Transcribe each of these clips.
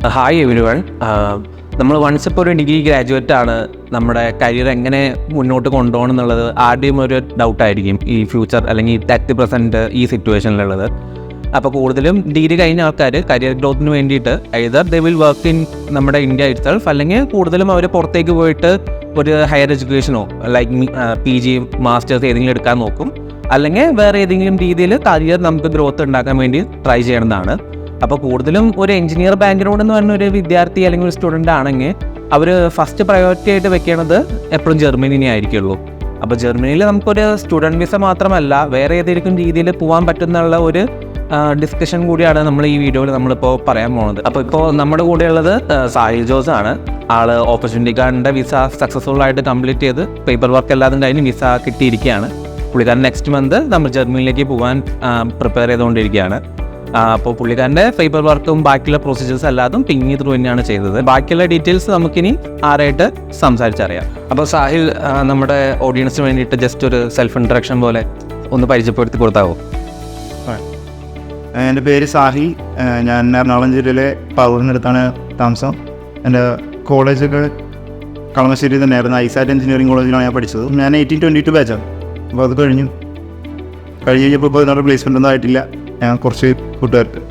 Hi everyone. നമ്മൾ once ഇപ്പോൾ ഒരു ഡിഗ്രി ഗ്രാജുവേറ്റ് ആണ്, നമ്മുടെ കരിയർ എങ്ങനെ മുന്നോട്ട് കൊണ്ടുപോകണം എന്നുള്ളത് ആദ്യം ഒരു ഡൗട്ടായിരിക്കും ഈ ഫ്യൂച്ചർ അല്ലെങ്കിൽ അറ്റ് പ്രസൻറ്റ് ഈ സിറ്റുവേഷനിലുള്ളത്. അപ്പോൾ കൂടുതലും ഡിഗ്രി കഴിഞ്ഞ ആൾക്കാർ കരിയർ ഗ്രോത്തിന് വേണ്ടിയിട്ട് either they will work in നമ്മുടെ ഇന്ത്യ ഇറ്റ്സെൽഫ്, അല്ലെങ്കിൽ കൂടുതലും അവർ പുറത്തേക്ക് പോയിട്ട് ഒരു ഹയർ എഡ്യൂക്കേഷനോ ലൈക്ക് PG മാസ്റ്റേഴ്സ് ഏതെങ്കിലും എടുക്കാൻ നോക്കും, അല്ലെങ്കിൽ വേറെ ഏതെങ്കിലും രീതിയിൽ കരിയർ നമുക്ക് ഗ്രോത്ത് ഉണ്ടാക്കാൻ വേണ്ടി ട്രൈ ചെയ്യണമെന്നാണ്. അപ്പോൾ കൂടുതലും ഒരു എഞ്ചിനീയർ ബാക്ക്ഗ്രൗണ്ട് എന്ന് പറഞ്ഞ ഒരു വിദ്യാർത്ഥി അല്ലെങ്കിൽ ഒരു സ്റ്റുഡൻ്റ് ആണെങ്കിൽ അവർ ഫസ്റ്റ് പ്രയോറിറ്റി ആയിട്ട് വെക്കണത് എപ്പോഴും ജർമ്മനിനെ ആയിരിക്കുള്ളൂ. അപ്പോൾ ജർമ്മനിയിൽ നമുക്കൊരു സ്റ്റുഡൻറ്റ് വിസ മാത്രമല്ല വേറെ ഏതെങ്കിലും രീതിയിൽ പോകാൻ പറ്റുന്നുള്ള ഒരു ഡിസ്കഷൻ കൂടിയാണ് നമ്മൾ ഈ വീഡിയോയിൽ നമ്മളിപ്പോൾ പറയാൻ പോകുന്നത്. അപ്പോൾ ഇപ്പോൾ നമ്മുടെ കൂടെയുള്ളത് സാഹിൽ ജോസ് ആണ്. ആൾ ഓപ്പർച്യൂണിറ്റി കാർഡിൻ്റെ വിസ സക്സസ്ഫുൾ ആയിട്ട് കംപ്ലീറ്റ് ചെയ്ത് പേപ്പർ വർക്ക് എല്ലാതും കഴിഞ്ഞ് വിസ കിട്ടിയിരിക്കുകയാണ്. പുള്ളിക്കാരൻ നെക്സ്റ്റ് മന്ത് നമ്മൾ ജർമ്മനിയിലേക്ക് പോകാൻ പ്രിപ്പയർ ചെയ്തുകൊണ്ടിരിക്കുകയാണ്. അപ്പോൾ പുള്ളിക്കാരൻ്റെ പേപ്പർ വർക്കും ബാക്കിയുള്ള പ്രൊസീജിയേഴ്സ് എല്ലാതും പിങ് ത്രൂ തന്നെയാണ് ചെയ്തത്. ബാക്കിയുള്ള ഡീറ്റെയിൽസ് നമുക്കിനി ആരായിട്ട് സംസാരിച്ചറിയാം. അപ്പോൾ സാഹിൽ നമ്മുടെ ഓഡിയൻസിന് വേണ്ടിയിട്ട് ജസ്റ്റ് ഒരു സെൽഫ് ഇൻട്രഡക്ഷൻ പോലെ ഒന്ന് പരിചയപ്പെടുത്തി കൊടുത്താവോ? എൻ്റെ പേര് സാഹി. ഞാൻ എറണാകുളം ജില്ലയിലെ പറവൂരിനടുത്താണ് താമസം. എൻ്റെ കോളേജൊക്കെ കളമശ്ശേരി തന്നെയായിരുന്നു. ഐസാറ്റ് എഞ്ചിനീയറിംഗ് കോളേജിലാണ് ഞാൻ പഠിച്ചത്. ഞാൻ 1822 ബാച്ചാണ്. അപ്പോൾ അത് കഴിഞ്ഞ് കഴിഞ്ഞപ്പോൾ ഇതിനോട് പ്ലേസ്മെൻ്റ് ഒന്നും ആയിട്ടില്ല. ഞാൻ കുറച്ച് കൂട്ടുകാർക്ക്.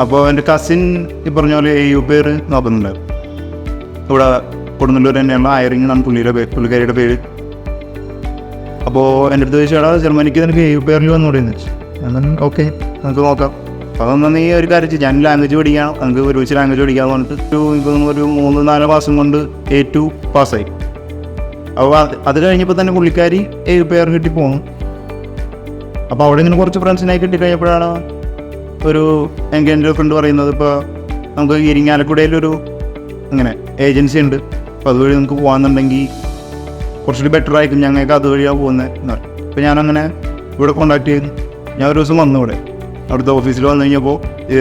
അപ്പോൾ എൻ്റെ കസിൻ ഈ പറഞ്ഞ പോലെ UPR നോക്കുന്നുണ്ടായിരുന്നു. ഇവിടെ കൊടുങ്ങല്ലൂർ തന്നെയുള്ള ഹയറിംഗ് എന്നാണ് പുള്ളിക്കാരിയുടെ പേര്. അപ്പോൾ എൻ്റെ അടുത്ത് ചോദിച്ചാൽ ജർമ്മനിക്ക് നിനക്ക് UPRൽ വന്നു പറയുന്നത്. എന്നാൽ ഓക്കെ, നമുക്ക് നോക്കാം. അപ്പോൾ അതൊന്നും നീ ഒരു കാര്യം ചെയ്യും, ഞാൻ ലാംഗ്വേജ് പഠിക്കണം, നമുക്ക് ഒരുമിച്ച് ലാംഗ്വേജ് പഠിക്കാമെന്ന് പറഞ്ഞിട്ട് ഒരു 3-4 മാസം കൊണ്ട് A2 പാസ്സായി. അപ്പോൾ അത് കഴിഞ്ഞപ്പോൾ തന്നെ പുള്ളിക്കാരി UPR കിട്ടി പോകുന്നു. അപ്പോൾ അവിടെ ഇങ്ങനെ കുറച്ച് ഫ്രണ്ട്സിനായി കിട്ടിക്കഴിഞ്ഞപ്പോഴാണ് എനിക്ക് എൻ്റെ ഫ്രണ്ട് പറയുന്നത്, ഇപ്പോൾ നമുക്ക് ഇരിങ്ങാലക്കുടയിലൊരു അങ്ങനെ ഏജൻസി ഉണ്ട്, അപ്പോൾ അതുവഴി നമുക്ക് പോകാമെന്നുണ്ടെങ്കിൽ കുറച്ചുകൂടി ബെറ്റർ ആയിരിക്കും, ഞങ്ങൾക്ക് അതുവഴിയാണ് പോകുന്നത് എന്ന് പറഞ്ഞു. അപ്പോൾ ഞാനങ്ങനെ ഇവിടെ കോൺടാക്ട് ചെയ്തു. ഞാൻ ഒരു ദിവസം വന്നു ഇവിടെ അവിടുത്തെ ഓഫീസിൽ വന്നു കഴിഞ്ഞപ്പോൾ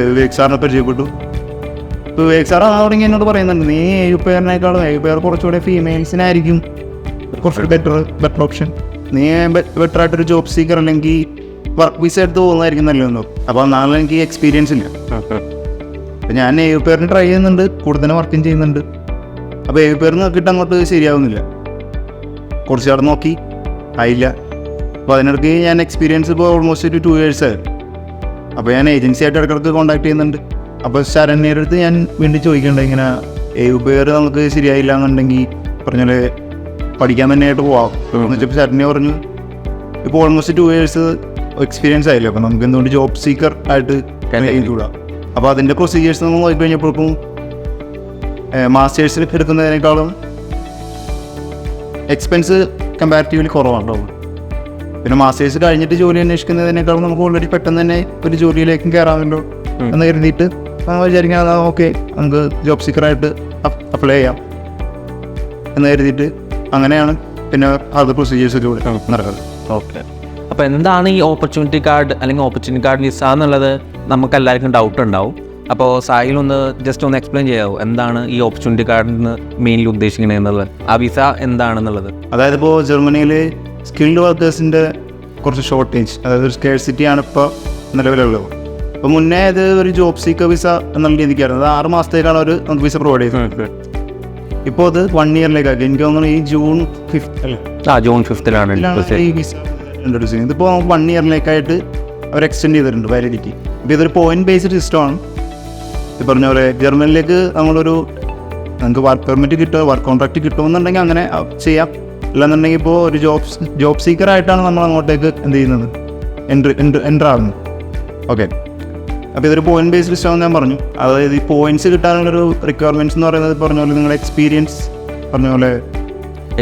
വിവേക് സാറിനെ പരിചയപ്പെട്ടു. ഇപ്പോൾ വിവേക് സാർ തുടങ്ങി എന്നോട് പറയുന്നുണ്ട്, നീ UPRനേക്കാളും UPR കുറച്ചുകൂടെ ഫീമെയിൽസിനായിരിക്കും കുറച്ചുകൂടി ബെറ്റർ ഓപ്ഷൻ, നീ ബെറ്റർ ആയിട്ടൊരു ജോബ് സീക്കർ അല്ലെങ്കിൽ വർക്ക് വിസ എടുത്ത് പോകുന്നതായിരിക്കും നല്ലതെന്നോ. അപ്പോൾ നാളെ എനിക്ക് എക്സ്പീരിയൻസ് ഇല്ല. അപ്പോൾ ഞാൻ UPRന് ട്രൈ ചെയ്യുന്നുണ്ട്, കൂടുതൽ വർക്കും ചെയ്യുന്നുണ്ട്. അപ്പോൾ UPRന് നോക്കിയിട്ട് അങ്ങോട്ട് ശരിയാവുന്നില്ല. കുറച്ച് അവിടെ നോക്കി ആയില്ല. അപ്പോൾ അതിനിടയ്ക്ക് ഞാൻ എക്സ്പീരിയൻസ് ഇപ്പോൾ ഓൾമോസ്റ്റ് ഒരു 2 years ആയി. അപ്പോൾ ഞാൻ ഏജൻസി ആയിട്ട് ഇടയ്ക്കിടയ്ക്ക് കോൺടാക്ട് ചെയ്യുന്നുണ്ട്. അപ്പോൾ ശരണ്യയുടെ അടുത്ത് ഞാൻ വീണ്ടും ചോദിക്കേണ്ടത്, ഇങ്ങനെ UPR നമുക്ക് ശരിയായില്ല എന്നുണ്ടെങ്കിൽ പറഞ്ഞാൽ പഠിക്കാൻ തന്നെയായിട്ട് പോവാം എന്ന് വെച്ചപ്പോൾ ശരണ്യ പറഞ്ഞു, ഇപ്പോൾ ഓൾമോസ്റ്റ് 2 years എക്സ്പീരിയൻസ് ആയില്ലേ, അപ്പോൾ നമുക്ക് എന്തുകൊണ്ട് ജോബ് സീക്കർ ആയിട്ട് കൂടാം. അപ്പോൾ അതിൻ്റെ പ്രൊസീജിയേഴ്സ് നമ്മൾ നോക്കിക്കഴിഞ്ഞപ്പോഴേക്കും മാസ്റ്റേഴ്സിൽ എടുക്കുന്നതിനേക്കാളും എക്സ്പെൻസ് കമ്പാരിറ്റീവ്ലി കുറവാണ്. പിന്നെ മാസ്റ്റേഴ്സ് കഴിഞ്ഞിട്ട് ജോലി അന്വേഷിക്കുന്നതിനേക്കാളും നമുക്ക് ഓൾറെഡി പെട്ടെന്ന് തന്നെ ഒരു ജോലിയിലേക്കും കയറാമല്ലോ എന്ന് കരുതിയിട്ട് വിചാരിക്കാൻ ഓക്കെ, നമുക്ക് ജോബ് സീക്കറായിട്ട് അപ്ലൈ ചെയ്യാം എന്ന് കരുതിയിട്ട് അങ്ങനെയാണ് പിന്നെ അത് പ്രൊസീജിയേഴ്സ് നടക്കുന്നത്. ഓക്കെ, അപ്പോൾ എന്താണ് ഈ ഓപ്പർച്യൂണിറ്റി കാർഡ് അല്ലെങ്കിൽ ഓപ്പർച്യൂണിറ്റി കാർഡ് വിസ എന്നുള്ളത് നമുക്ക് എല്ലാവർക്കും ഡൗട്ട് ഉണ്ടാവും. അപ്പോൾ സാഹിൽ ഒന്ന് ജസ്റ്റ് ഒന്ന് എക്സ്പ്ലെയിൻ ചെയ്യാമോ, എന്താണ് ഈ ഓപ്പർച്യൂണിറ്റി കാർഡിന് മെയിൻലി ഉദ്ദേശിക്കുന്നത് എന്നുള്ളത്, ആ വിസ എന്താണെന്നുള്ളത്? അതായത് ഇപ്പോൾ ജർമ്മനിയിൽ സ്കിൽഡ് വർക്കേഴ്സിൻ്റെ കുറച്ച് ഷോർട്ടേജ്, അതായത് ഒരു സ്കേഴ്സിറ്റി ആണ് ഇപ്പോൾ നിലവിലുള്ളത്. അപ്പോൾ മുന്നേ അത് ഒരു ജോബ് സീക്കർ വിസ എന്നുള്ള രീതിക്കായിരുന്നു. അത് 6 മാസത്തേക്കാണ് അവർ നമുക്ക് വിസ പ്രൊവൈഡ് ചെയ്തത്. ഇപ്പോൾ അത് 1 yearലേക്കാക്കി. എനിക്ക് തോന്നുന്നു ഈ June 5th അല്ലേ, June 5th ഈ വിസ ഇൻട്രൊഡ്യൂസ് ചെയ്യുന്നത്. ഇതിപ്പോൾ 1 yearലേക്കായിട്ട് അവർ എക്സ്റ്റെൻഡ് ചെയ്തിട്ടുണ്ട് വാലിഡിറ്റി. ഇപ്പോൾ ഇതൊരു പോയിന്റ് ബേസ്ഡ് സിസ്റ്റമാണ്. ഈ പറഞ്ഞ പോലെ ജർമ്മനിലേക്ക് നമുക്ക് വർക്ക് പെർമിറ്റ് കിട്ടുമോ, വർക്ക് കോൺട്രാക്റ്റ് കിട്ടുമെന്നുണ്ടെങ്കിൽ അങ്ങനെ ചെയ്യാം. അല്ലാന്നുണ്ടെങ്കിൽ ഇപ്പോൾ ഒരു ജോബ് സീക്കറായിട്ടാണ് നമ്മൾ അങ്ങോട്ടേക്ക് എന്ത് ചെയ്യുന്നത്, എൻ്റർ ആകുന്നത്. ഓക്കെ, അപ്പോൾ ഇതൊരു പോയിന്റ് ബേസ്ഡ് സിസ്റ്റം ഞാൻ പറഞ്ഞു. അതായത് ഈ പോയിന്റ്സ് കിട്ടാനുള്ളൊരു റിക്വയർമെൻറ്റ്സ് എന്ന് പറയുന്നത് പറഞ്ഞ പോലെ നിങ്ങളുടെ എക്സ്പീരിയൻസ്, പറഞ്ഞ പോലെ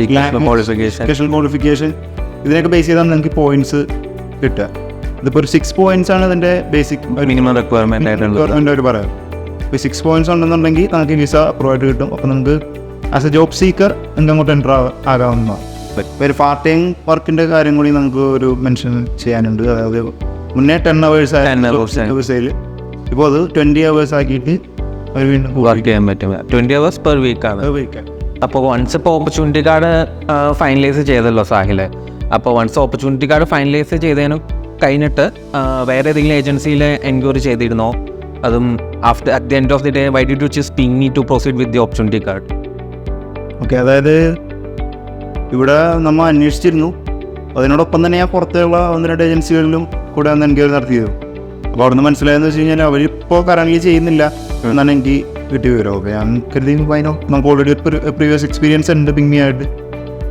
എഡ്യൂക്കേഷൻ ക്വാളിഫിക്കേഷൻ, ഇതിനൊക്കെ ബേസ് ചെയ്താണ് നിങ്ങൾക്ക് പോയിന്റ്സ് കിട്ടുക. ഇതിപ്പോൾ ഒരു 6 points ആണ് ഇതിൻ്റെ ബേസിക് മിനിമം റിക്വയർമെൻ്റ് ആയിട്ട് അവർ പറയാം. ഇപ്പോൾ 6 points ഉണ്ടെന്നുണ്ടെങ്കിൽ നമുക്ക് വിസ അപ്രൂവ് കിട്ടും. അപ്പോൾ നമുക്ക് ആസ് എ ജോബ് സീക്കർ നിങ്ങൾക്ക് അങ്ങോട്ട് എൻ്റർ ആകാവുന്നതാണ്. ഇപ്പോൾ ഒരു പാർട്ട് ടൈം വർക്കിൻ്റെ കാര്യം കൂടി നമുക്ക് ഒരു മെൻഷൻ ചെയ്യാനുണ്ട്. അതായത് മുന്നേ 10 hours വിസയിൽ ഇപ്പോൾ അത് 20 hours ആക്കിയിട്ട് അവർ വീണ്ടും വർക്ക് ചെയ്യാൻ പറ്റും. 20 hours per week ആണ്. അപ്പോൾ വൺസ് ഇപ്പോൾ ഓപ്പർച്യൂണിറ്റി കാർഡ് ഫൈനലൈസ് ചെയ്തല്ലോ സാഹിലെ, അപ്പോൾ വൺസ് ഓപ്പർച്യൂണിറ്റി കാർഡ് ഫൈനലൈസ് ചെയ്തതിന് കഴിഞ്ഞിട്ട് വേറെ ഏതെങ്കിലും ഏജൻസിയിൽ എൻക്വയറി ചെയ്തിരുന്നോ അതും at the end of the day, why did you choose Ping Me to proceed with the opportunity card? Okay, അതായത് ഇവിടെ നമ്മൾ അന്വേഷിച്ചിരുന്നു. അതിനോടൊപ്പം തന്നെ ഞാൻ പുറത്തുള്ള 1-2 ഏജൻസികളിലും കൂടെ ഒന്ന് എൻക്വയറി നടത്തിയത്. അപ്പോൾ അവിടെ നിന്ന് മനസ്സിലായെന്ന് വെച്ച് കഴിഞ്ഞാൽ അവരിപ്പോൾ കറൻറ്റ്ലി ചെയ്യുന്നില്ല എന്നാണ് എനിക്ക് കിട്ടിയ വിവരം. ഓക്കെ, ഞാൻ കരുതി നമുക്ക് ഓൾറെഡി ഒരു പ്രീവിയസ് എക്സ്പീരിയൻസ് ഉണ്ട് Ping Me ആയിട്ട്.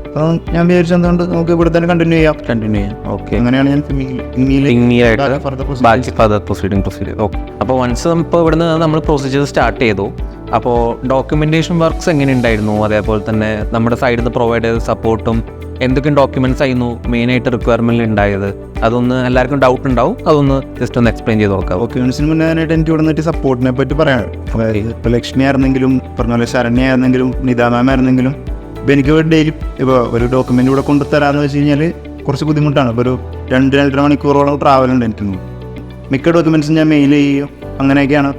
അപ്പോൾ ഞാൻ വിചാരിച്ചു എന്തുകൊണ്ട് നമുക്ക് ഇവിടെ തന്നെ കണ്ടിന്യൂ ചെയ്യാം. ഓക്കെ, അങ്ങനെയാണ് ഞാൻ Ping Me ആയിട്ട് ബാക്കി ഫർദർ പ്രൊസീഡിങ്. ഓക്കെ, അപ്പോൾ വൺസ് ഇപ്പോൾ ഇവിടുന്ന് നമ്മൾ പ്രൊസീജിയർ സ്റ്റാർട്ട് ചെയ്തു. അപ്പോൾ ഡോക്യുമെൻറ്റേഷൻ വർക്ക്സ് എങ്ങനെ ഉണ്ടായിരുന്നു? അതേപോലെ തന്നെ നമ്മുടെ സൈഡിൽ നിന്ന് പ്രൊവൈഡ് ചെയ്ത സപ്പോർട്ടും എന്തൊക്കെ ഡോക്യുമെൻറ്റ്സ് ആയിരുന്നു മെയിനായിട്ട് റിക്വയർമെൻറ്റ് ഉണ്ടായത്? അതൊന്ന് എല്ലാവർക്കും ഡൗട്ട് ഉണ്ടാവും, അതൊന്ന് ജസ്റ്റ് ഒന്ന് എക്സ്പ്ലെയിൻ ചെയ്ത് നോക്കാം. ഡോക്യുമെൻറ്റ്സിന് മുന്നേനായിട്ട് എനിക്ക് ഇവിടെ നിന്നിട്ട് സപ്പോർട്ടിനെ പറ്റി പറയാം. അതായത് ഇപ്പോൾ ലക്ഷ്മി ആയിരുന്നെങ്കിലും പറഞ്ഞ പോലെ ശരണ്യ ആയിരുന്നെങ്കിലും നിതാ മാം ആയിരുന്നെങ്കിലും ഇപ്പോൾ എനിക്ക് ഡെയിലി ഇപ്പോൾ ഒരു ഡോക്യുമെൻ്റ് ഇവിടെ കൊണ്ടുതരാമെന്ന് വെച്ച് കഴിഞ്ഞാൽ കുറച്ച് ബുദ്ധിമുട്ടാണ്. ഇപ്പോൾ ഒരു 2-2.5 മണിക്കൂറോളം ട്രാവലുണ്ട് എനിക്ക്. മിക്ക ഡോക്യുമെൻറ്റ്സും ഞാൻ മെയിൽ ചെയ്യും. അങ്ങനെയൊക്കെയാണ്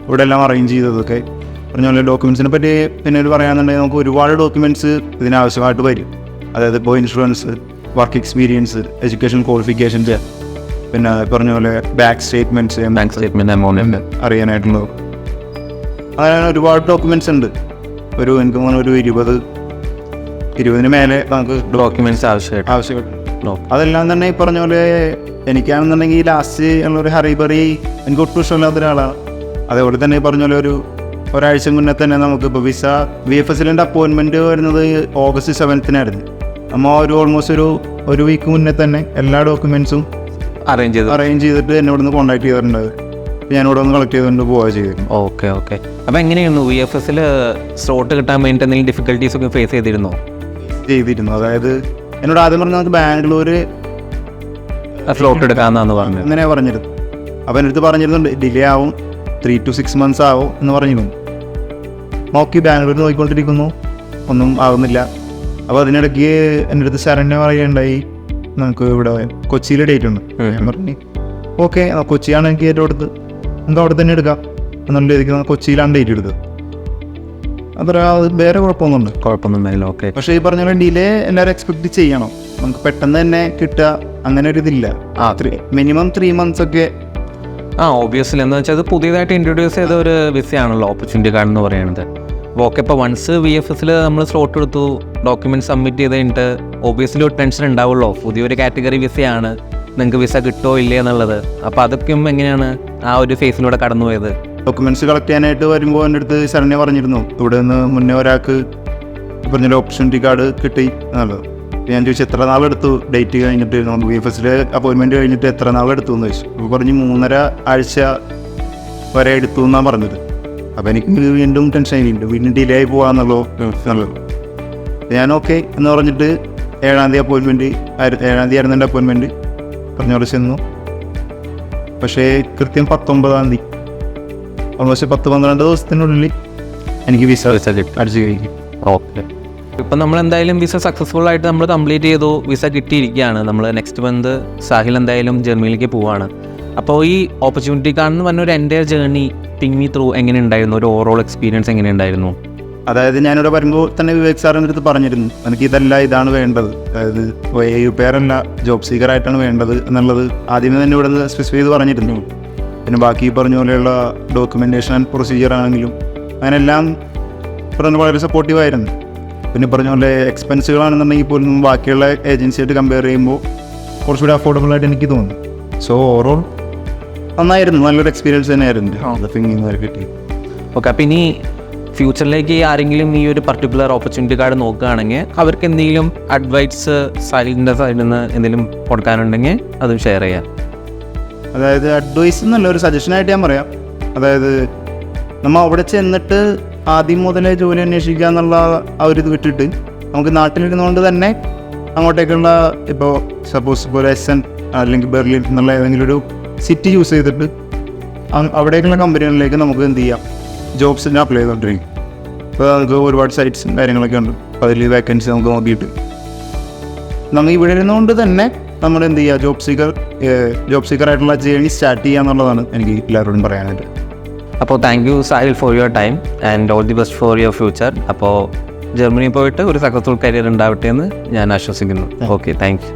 ഇവിടെ എല്ലാം അറേഞ്ച് ചെയ്തതൊക്കെ. പറഞ്ഞ പോലെ ഡോക്യുമെൻറ്റ്സിനെ പറ്റി പിന്നെ പറയുകയാണെന്നുണ്ടെങ്കിൽ നമുക്ക് ഒരുപാട് ഡോക്യുമെൻറ്റ്സ് ഇതിനാവശ്യമായിട്ട് വരും. അതായത് ഇപ്പോൾ insurance, work experience, education qualifications, പിന്നെ പറഞ്ഞ പോലെ ബാങ്ക് സ്റ്റേറ്റ്മെൻറ്റ് എമൗണ്ട് അറിയാനായിട്ടുള്ളത്. അങ്ങനെ ഒരുപാട് ഡോക്യുമെൻറ്റ്സ് ഉണ്ട്. എനിക്ക് തോന്നുന്നു ഒരു 20-ന് മേലെ നമുക്ക് ഡോക്യുമെൻറ്റ്സ് ആവശ്യമായിട്ട്. അതെല്ലാം തന്നെ ഈ പറഞ്ഞ പോലെ എനിക്കാണെന്നുണ്ടെങ്കിൽ ലാസ്റ്റ് ഉള്ളൊരു ഹറിബറി എനിക്ക് ഒട്ടും ഇഷ്ടമില്ലാത്ത ഒരാളാണ്. അതേപോലെ തന്നെ ഈ പറഞ്ഞ പോലെ ഒരാഴ്ച മുന്നേ തന്നെ നമുക്ക് ഇപ്പോൾ VFSലിൻ്റെ അപ്പോയിൻമെൻറ്റ് വരുന്നത് August 7-നായിരുന്നു. നമ്മൾ ഓൾമോസ്റ്റ് ഒരു വീക്ക് മുന്നേ തന്നെ എല്ലാ ഡോക്യുമെൻറ്റ്സും അറേഞ്ച് ചെയ്തിട്ട് എന്നെ ഇവിടെ നിന്ന് കോൺടാക്ട് ചെയ്തിട്ടുണ്ട്. ഞാൻ ഇവിടെ ഒന്ന് കളക്ട് ചെയ്തുകൊണ്ട് പോവുക ചെയ്തിരുന്നു. ഓക്കെ. അപ്പോൾ എങ്ങനെയായിരുന്നു VFSൽ സ്ലോട്ട് കിട്ടാൻ വേണ്ടിയിട്ട് എന്തെങ്കിലും ഡിഫിക്കൽട്ടീസ് ഒക്കെ ഫേസ് ചെയ്തിരുന്നു? അതായത് എന്നോട് ആദ്യം പറഞ്ഞാൽ നമുക്ക് ബാംഗ്ലൂർ സ്ലോട്ട് എടുക്കാമെന്നാണ് പറഞ്ഞത്. അങ്ങനെയാണ് പറഞ്ഞിരുന്നു. അപ്പോൾ എൻ്റെ അടുത്ത് പറഞ്ഞിരുന്നുണ്ട് ഡിലേ ആവും, 3 to 6 months ആവും എന്ന് പറഞ്ഞിരുന്നു. നോക്കി ബാംഗ്ലൂർ നോക്കിക്കൊണ്ടിരിക്കുന്നു, ഒന്നും ആവുന്നില്ല. അപ്പോൾ അതിനിടയ്ക്ക് എൻ്റെ അടുത്ത് ശരണ്യ പറയുകയുണ്ടായി നമുക്ക് ഇവിടെ കൊച്ചിയിൽ ഡേറ്റ് ഉണ്ട്. ഞാൻ പറഞ്ഞു ഓക്കെ, കൊച്ചിയാണ് എനിക്ക് ഏറ്റവും അടുത്ത്, നമുക്ക് അവിടെ തന്നെ എടുക്കാം എന്നുള്ള രീതിക്ക് കൊച്ചിയിലാണ് ഡേറ്റ് എടുത്തത്. അത് വേറെ കുഴപ്പമൊന്നുമില്ല. ഓക്കെ, പക്ഷേ ഈ പറഞ്ഞ പോലെ ഡിലേ എല്ലാവരും എക്സ്പെക്ട് ചെയ്യണം. നമുക്ക് പെട്ടെന്ന് തന്നെ കിട്ടുക അങ്ങനെ ഒരു ഇതില്ല. മിനിമം 3 months ഒക്കെ. ഓബിയസ്ലി എന്ന് വെച്ചാൽ അത് പുതിയതായിട്ട് ഇൻട്രൊഡ്യൂസ് ചെയ്ത ഒരു വിസയാണല്ലോ ഓപ്പർച്യൂണിറ്റി കാർഡ് എന്ന് പറയുന്നത്. അപ്പോൾ ഓക്കെ, ഇപ്പോൾ വൺസ് VFSൽ നമ്മൾ സ്ലോട്ട് എടുത്തു, ഡോക്യുമെൻറ്റ് സബ്മിറ്റ് ചെയ്ത് കഴിഞ്ഞിട്ട് ഓബിയസ്ലി ഒരു ടെൻഷൻ ഉണ്ടാവുമല്ലോ. പുതിയൊരു കാറ്റഗറി വിസയാണ്, നിങ്ങൾക്ക് വിസ കിട്ടുമോ ഇല്ലേ എന്നുള്ളത്. അപ്പോൾ അതൊക്കെ എങ്ങനെയാണ് ആ ഒരു ഫേസിലൂടെ കടന്നു പോയത്? ഡോക്യുമെൻറ്റ്സ് കളക്ട് ചെയ്യാനായിട്ട് വരുമ്പോൾ എൻ്റെ അടുത്ത് ശരണ്യ പറഞ്ഞിരുന്നു ഇവിടെ നിന്ന് മുന്നേ ഒരാൾക്ക് പറഞ്ഞൊരു ഓപ്പർച്യൂണിറ്റി കാർഡ് കിട്ടി എന്നുള്ളത്. ഞാൻ ചോദിച്ചു എത്ര നാളെടുത്തു ഡേറ്റ് കഴിഞ്ഞിട്ട്, VFSൽ അപ്പോയിൻമെൻറ്റ് കഴിഞ്ഞിട്ട് എത്ര നാളെടുത്തു എന്ന് ചോദിച്ചു. അപ്പോൾ പറഞ്ഞ് 3.5 ആഴ്ച വരെ എടുത്തു എന്നാണ് പറഞ്ഞത്. അപ്പോൾ എനിക്ക് വീണ്ടും ടെൻഷനായിട്ട് വീണ്ടും ഡിലേ ആയി പോകാമെന്നുള്ളൂ. ഞാൻ ഓക്കെ എന്ന് പറഞ്ഞിട്ട് 7-ാം തീയതി അപ്പോയിൻമെൻറ്റ് 7-ാം തീയതി ആയിരുന്നു എൻ്റെ അപ്പോയിൻമെൻറ്റ്. പറഞ്ഞ പോലെ ചെന്നു. പക്ഷേ കൃത്യം 19-ാം തീയതി ഓൾമോസ്റ്റ് 10-12 ദിവസത്തിനുള്ളിൽ എനിക്ക് വിസ അടിച്ചു കഴിക്കും. ഓക്കെ, ഇപ്പം നമ്മൾ എന്തായാലും വിസ സക്സസ്ഫുൾ ആയിട്ട് നമ്മൾ കംപ്ലീറ്റ് ചെയ്തു, വിസ കിട്ടിയിരിക്കുകയാണ്. നമ്മൾ നെക്സ്റ്റ് മന്ത് സാഹിൽ എന്തായാലും ജർമ്മനിയിലേക്ക് പോവാണ്. അപ്പോൾ ഈ ഓപ്പർച്യൂണിറ്റി കാർഡെന്ന് പറഞ്ഞ ഒരു എൻ്റെ ജേർണി Ping Me ത്രൂ എങ്ങനെ ഉണ്ടായിരുന്നു? ഒരു ഓവറോൾ എക്സ്പീരിയൻസ് എങ്ങനെ ഉണ്ടായിരുന്നു? അതായത് ഞാനിവിടെ വരുമ്പോൾ തന്നെ വിവേക് സാറിൻ്റെ അടുത്ത് പറഞ്ഞിരുന്നു എനിക്ക് ഇതാണ് വേണ്ടത്. അതായത് പേരല്ല ജോബ് സീക്കറായിട്ടാണ് വേണ്ടത് എന്നുള്ളത് ആദ്യമേ തന്നെ ഇവിടെ നിന്ന് സ്പെസിഫൈ ചെയ്ത് പറഞ്ഞിരുന്നു. പിന്നെ ബാക്കി പറഞ്ഞ പോലെയുള്ള ഡോക്യുമെൻറ്റേഷൻ ആൻഡ് പ്രൊസീജിയർ ആണെങ്കിലും അങ്ങനെ എല്ലാം വളരെ സപ്പോർട്ടീവായിരുന്നു. പിന്നെ പറഞ്ഞ പോലെ എക്സ്പെൻസുകളാണെന്നുണ്ടെങ്കിൽ പോലും ബാക്കിയുള്ള ഏജൻസിയായിട്ട് കമ്പയർ ചെയ്യുമ്പോൾ കുറച്ചുകൂടി അഫോർഡബിൾ ആയിട്ട് എനിക്ക് തോന്നുന്നു. സോ ഓവറോൾ നന്നായിരുന്നു, നല്ലൊരു എക്സ്പീരിയൻസ് തന്നെയായിരുന്നു Ping Me കിട്ടി. ഓക്കെ, അപ്പോൾ ഇനി ഫ്യൂച്ചറിലേക്ക് ആരെങ്കിലും ഈ ഒരു പർട്ടിക്കുലർ ഓപ്പർച്യൂണിറ്റി കാർഡ് നോക്കുകയാണെങ്കിൽ അവർക്ക് എന്തെങ്കിലും അഡ്വൈസ് സാഹിലിൻ്റെ സൈഡിൽ നിന്ന് എന്തെങ്കിലും കൊടുക്കാനുണ്ടെങ്കിൽ അതും ഷെയർ ചെയ്യാം. അതായത് അഡ്വൈസ് എന്നല്ല, ഒരു സജഷനായിട്ട് ഞാൻ പറയാം. അതായത് നമ്മൾ അവിടെ ചെന്നിട്ട് ആദ്യം മുതലേ ജോലി അന്വേഷിക്കുക എന്നുള്ള ആ ഒരു ഇത് വിട്ടിട്ട് നമുക്ക് നാട്ടിലിരുന്നുകൊണ്ട് തന്നെ അങ്ങോട്ടേക്കുള്ള ഇപ്പോൾ സപ്പോസ് ഇപ്പോൾ SN അല്ലെങ്കിൽ ബെർലിൻ എന്നുള്ള ഏതെങ്കിലും ഒരു സിറ്റി ചൂസ് ചെയ്തിട്ട് അവിടേക്കുള്ള കമ്പനികളിലേക്ക് നമുക്ക് എന്ത് ചെയ്യാം, ജോബ്സിന് അപ്ലൈ ചെയ്തുകൊണ്ടിരിക്കും. ഇപ്പോൾ നമുക്ക് ഒരുപാട് സൈറ്റ്സും കാര്യങ്ങളൊക്കെ ഉണ്ട്. അപ്പോൾ അതിൽ വേക്കൻസി നമുക്ക് നോക്കിയിട്ട് നമുക്ക് ഇവിടെ ഇരുന്നുകൊണ്ട് തന്നെ നമ്മൾ എന്ത് ചെയ്യുക, ജോബ് സീക്കറായിട്ടുള്ള ജേർണി സ്റ്റാർട്ട് ചെയ്യുക എന്നുള്ളതാണ് എനിക്ക് എല്ലാവരോടും പറയാനായിട്ട്. അപ്പോൾ thank you Sahil for your time and all the best for your future. അപ്പോൾ ജർമ്മനി പോയിട്ട് ഒരു സക്സസ്ഫുൾ കരിയർ ഉണ്ടാവട്ടെ എന്ന് ഞാൻ ആശ്വസിക്കുന്നു. Okay, thank you.